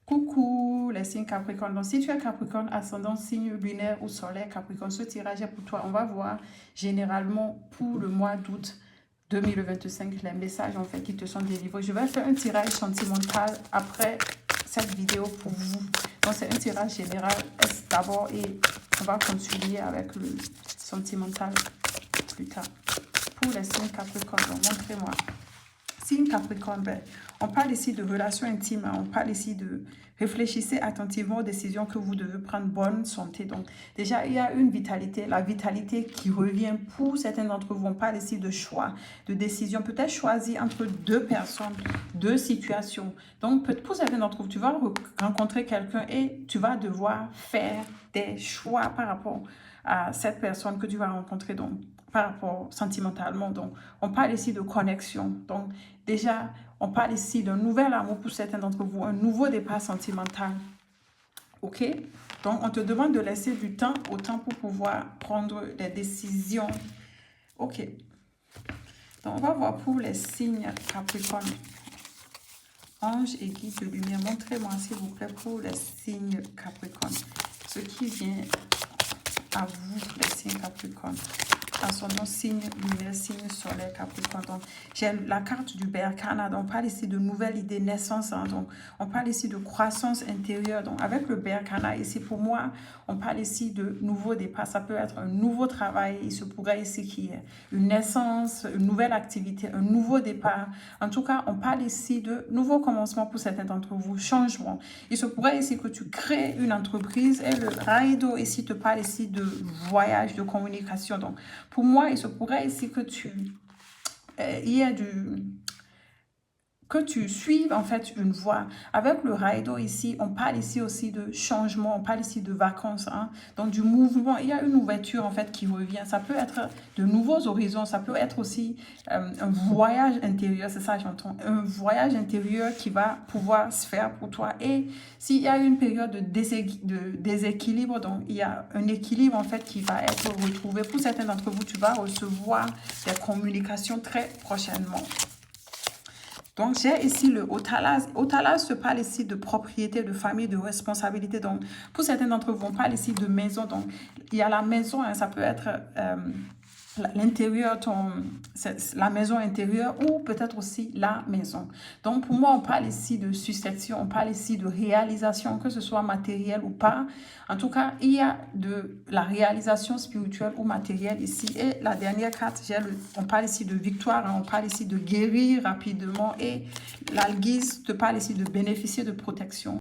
Coucou les signes Capricorne. Donc, si tu es Capricorne, ascendant, signe lunaire ou solaire Capricorne, ce tirage est pour toi. On va voir généralement pour le mois d'août 2025 les messages en fait qui te sont délivrés. Je vais faire un tirage sentimental après cette vidéo pour vous. Donc, c'est un tirage général d'abord et on va continuer avec le sentimental plus tard. Pour les signes Capricorne, donc montrez-moi. Signe Capricorne, ben, on parle ici de relations intimes, hein, on parle ici de réfléchissez attentivement aux décisions que vous devez prendre, bonne santé. Donc déjà, il y a une vitalité, la vitalité qui revient pour certains d'entre vous. On parle ici de choix, de décision, peut-être choisir entre deux personnes, deux situations. Donc pour certains d'entre vous, tu vas rencontrer quelqu'un et tu vas devoir faire des choix par rapport à cette personne que tu vas rencontrer. Donc par rapport sentimentalement. Donc, on parle ici de connexion. Donc, déjà, on parle ici d'un nouvel amour pour certains d'entre vous, un nouveau départ sentimental. OK? Donc, on te demande de laisser du temps au temps pour pouvoir prendre des décisions. OK. Donc, on va voir pour les signes Capricorne. Ange et guide de lumière. Montrez-moi, s'il vous plaît, pour les signes Capricorne. Ce qui vient à vous, les signes Capricorne. Ascendant, signe lunaire, signe solaire Capricorne. Donc, j'ai la carte du Berkana. Donc, on parle ici de nouvelles idées, naissance. Hein, donc, on parle ici de croissance intérieure. Donc, avec le Berkana, ici, pour moi, on parle ici de nouveau départ. Ça peut être un nouveau travail. Il se pourrait ici qu'il y ait une naissance, une nouvelle activité, un nouveau départ. En tout cas, on parle ici de nouveau commencement pour certains d'entre vous, changement. Il se pourrait ici que tu crées une entreprise et le Raido ici te parle ici de voyage, de communication. Donc, pour moi, il se pourrait ici que que tu suives en fait une voie. Avec le Raido ici, on parle ici aussi de changement, on parle ici de vacances, hein, donc du mouvement. Il y a une ouverture en fait qui revient. Ça peut être de nouveaux horizons, ça peut être aussi un voyage intérieur, c'est ça j'entends, un voyage intérieur qui va pouvoir se faire pour toi. Et s'il y a une période de déséquilibre, donc il y a un équilibre en fait qui va être retrouvé. Pour certains d'entre vous, tu vas recevoir des communications très prochainement. Donc, j'ai ici le Otalas. Otalas se parle ici de propriété, de famille, de responsabilité. Donc, pour certains d'entre vous, on parle ici de maison. Donc, il y a la maison, hein, ça peut être l'intérieur, la maison intérieure ou peut-être aussi la maison. Donc, pour moi, on parle ici de succession, on parle ici de réalisation, que ce soit matériel ou pas. En tout cas, il y a de la réalisation spirituelle ou matérielle ici. Et la dernière carte, on parle ici de victoire, hein, on parle ici de guérir rapidement. Et l'alguise te parle ici de bénéficier de protection.